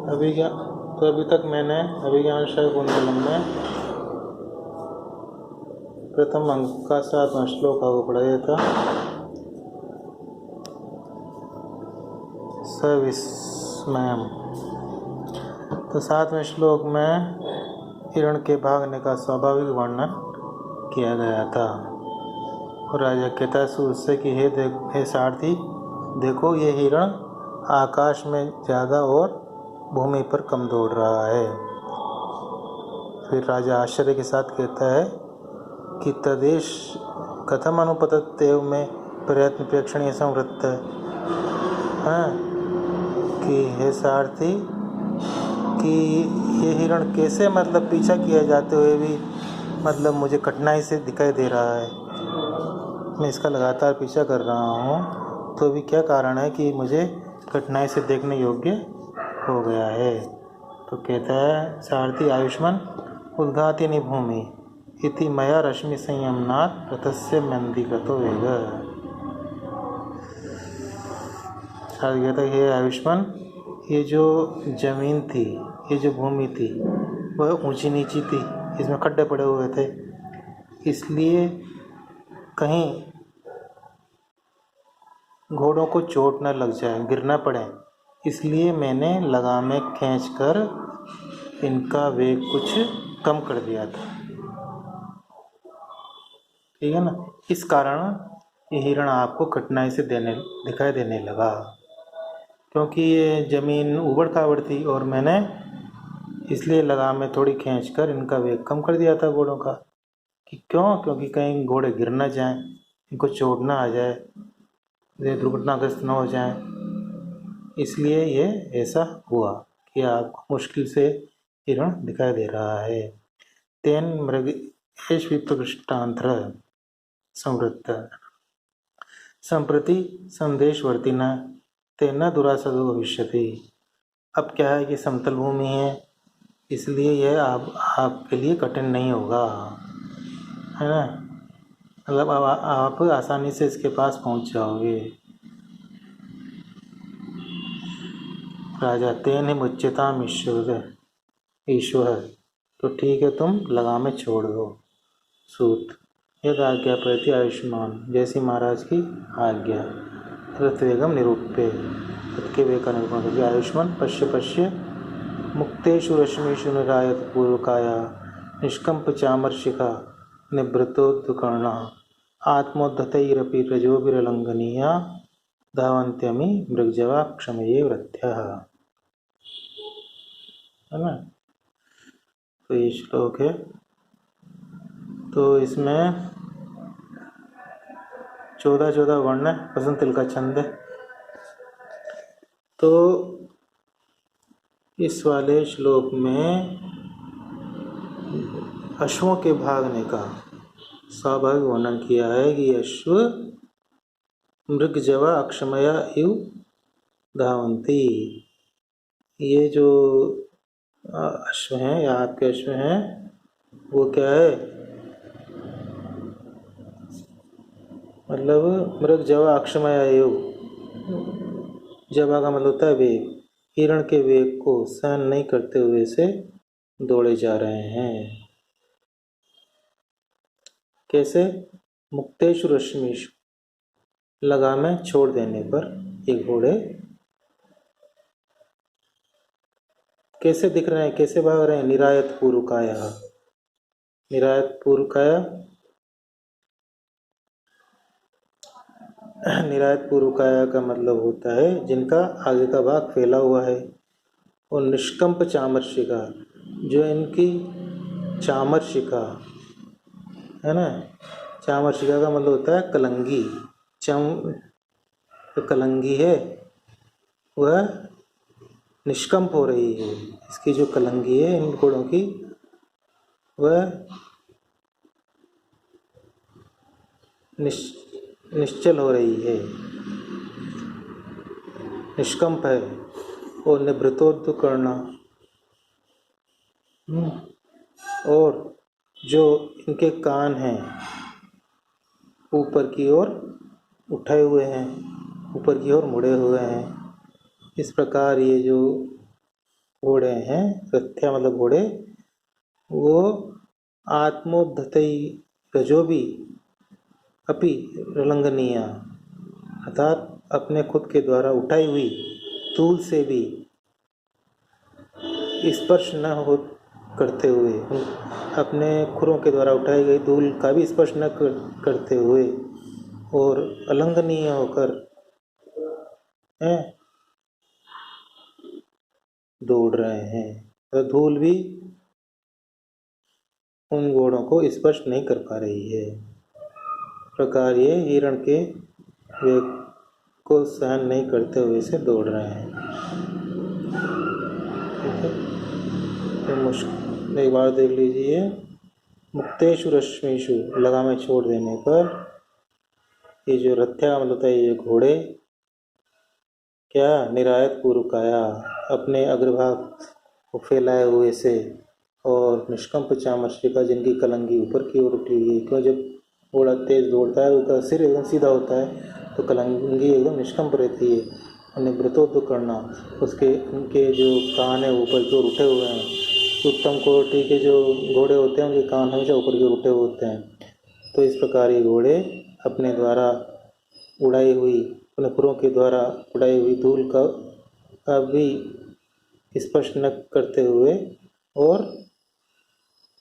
अभी तक मैंने अभिज्ञान शाकुंतलम में प्रथम अंक का 7वां श्लोक आपको पढ़ाया था। सविस्मयम्। तो 7वें श्लोक में हिरण के भागने का स्वाभाविक वर्णन किया गया था और राजा कहता है सूर्य से कि हे सारथी, देखो ये हिरण आकाश में ज़्यादा और भूमि पर कम दौड़ रहा है। फिर राजा आश्चर्य के साथ कहता है कि तदेश कथम अनुपतत्ते में प्रयत्न प्रेक्षणीय संवृत्त है कि हे सारथी कि ये हिरण कैसे मतलब पीछा किया जाते हुए भी मतलब मुझे कठिनाई से दिखाई दे रहा है। मैं इसका लगातार पीछा कर रहा हूँ तो भी क्या कारण है कि मुझे कठिनाई से देखने योग्य हो गया है। तो कहता है सारथी आयुष्मान उद्घातिनी भूमि इति मया रश्मि संयमनात् रथस्य मंदीकृतो वेग। सारथी कहता है हे आयुष्मान, ये जो जमीन थी, ये जो भूमि थी वह ऊंची नीची थी, इसमें खड्डे पड़े हुए थे, इसलिए कहीं घोड़ों को चोट न लग जाए, गिर न पड़े, इसलिए मैंने लगामें खींचकर इनका वेग कुछ कम कर दिया था। ठीक है ना। इस कारण ये हिरण आपको कठिनाई से दिखाई देने लगा, क्योंकि ये ज़मीन ऊबड़ खाबड़ थी और मैंने इसलिए लगामें थोड़ी खींचकर इनका वेग कम कर दिया था घोड़ों का। कि क्योंकि कहीं घोड़े गिर ना जाएं, इनको चोट ना आ जाए, ये दुर्घटनाग्रस्त न हो जाएं, इसलिए ये ऐसा हुआ कि आपको मुश्किल से हिरण दिखाई दे रहा है। तेन मृगेश विप्रकृष्टांतर संवृत्त संप्रति संदेशवर्तिना तेना दुरासदो भविष्यति। अब क्या है कि समतल भूमि है, इसलिए यह आपके लिए कठिन नहीं होगा, है ना। मतलब आप आसानी से इसके पास पहुंच जाओगे। राजा तेन ही मुच्यताम ईश्वर, तो ठीक है तुम लगामें छोड़ दो। सूत यद आज्ञा प्रति आयुष्मान, जैसी महाराज की आज्ञा। रथवेगम निरूप्य, तत्के वेग का निरूपण करके आयुष्मान पश्य मुक्तेषु रश्मिषु निरायत पूर्वकाया निष्कंप चामर्शिखा निवृत्तोद्कर्णा आत्मोद्धतैरपि रजोभिरलंघनीया धावन्त्यमि मृगजवा क्षमये वृत्यः। है ना। तो ये श्लोक है। तो इसमें 14 वर्ण है, वसंत तिल का छंद है। तो इस वाले श्लोक में अश्वों के भागने का स्वाभाविक वर्णन किया है कि अश्व मृगजवा अक्षमया इव धावन्ति। ये जो अश्व हैं या आपके अश्व हैं वो क्या है, मतलब मृगजवा अक्षमया एव, जवा का मतलब होता है वेग, हिरण के वेग को सहन नहीं करते हुए से दौड़े जा रहे हैं। कैसे? मुक्तेषु रश्मिषु, लगामें छोड़ देने पर ये घोड़े कैसे दिख रहे हैं, कैसे भाग रहे हैं? निरायत पूर्वकाया, निरायत पूर्वकाया, निरायत पूर्वकाया का मतलब होता है जिनका आगे का भाग फैला हुआ है। और निष्कंप चामर्शिका, जो इनकी चामर्शिका है ना, चामर्शिका का मतलब होता है कलंगी। जो कलंगी है वह निष्कंप हो रही है, इसकी जो कलंगी है इन घोड़ों की वह निश्चल हो रही है, निष्कंप है। और निवृत्तोद्कर्णा, और जो इनके कान हैं ऊपर की ओर उठाए हुए हैं, ऊपर की ओर मुड़े हुए हैं। इस प्रकार ये जो घोड़े हैं, रथ्या मतलब घोड़े, वो आत्मोद्धतई रजोबी अपि रलंगनीय, अर्थात अपने खुद के द्वारा उठाई हुई धूल से भी स्पर्श न हो करते हुए, अपने खुरों के द्वारा उठाई गई धूल का भी स्पर्श न करते हुए और अलंघनीय होकर दौड़ रहे हैं। तो धूल भी उन घोड़ों को स्पर्श नहीं कर पा रही है। प्रकार ये हिरण के वेग को सहन नहीं करते हुए से दौड़ रहे हैं। ठीक है, तो एक बार देख लीजिए। मुक्तेषु रश्मिषु लगामें छोड़ देने पर ये जो रथ्या मतलब है, ये घोड़े क्या निरायत पूर्वकाया, अपने अग्रभाग को फैलाए हुए से और निष्कंप चामर्शिका, जिनकी कलंगी ऊपर की ओर उठी हुई है। क्यों, जब घोड़ा तेज दौड़ता है उसका सिर एकदम सीधा होता है तो कलंगी एकदम निष्कंप रहती है। और निवृत्तोद्ध करना, उसके उनके जो कान है ऊपर की ओर उठे हुए हैं। उत्तम कोटि के जो घोड़े होते हैं उनके कान हमेशा ऊपर की ओर उठे हुए होते हैं। तो इस प्रकार ये घोड़े अपने द्वारा उड़ाई हुई, अपने खुरों के द्वारा उड़ाई हुई धूल का भी स्पर्श न करते हुए और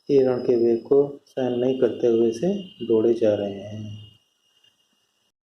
हिरण के वेग को सहन नहीं करते हुए से दौड़े जा रहे हैं।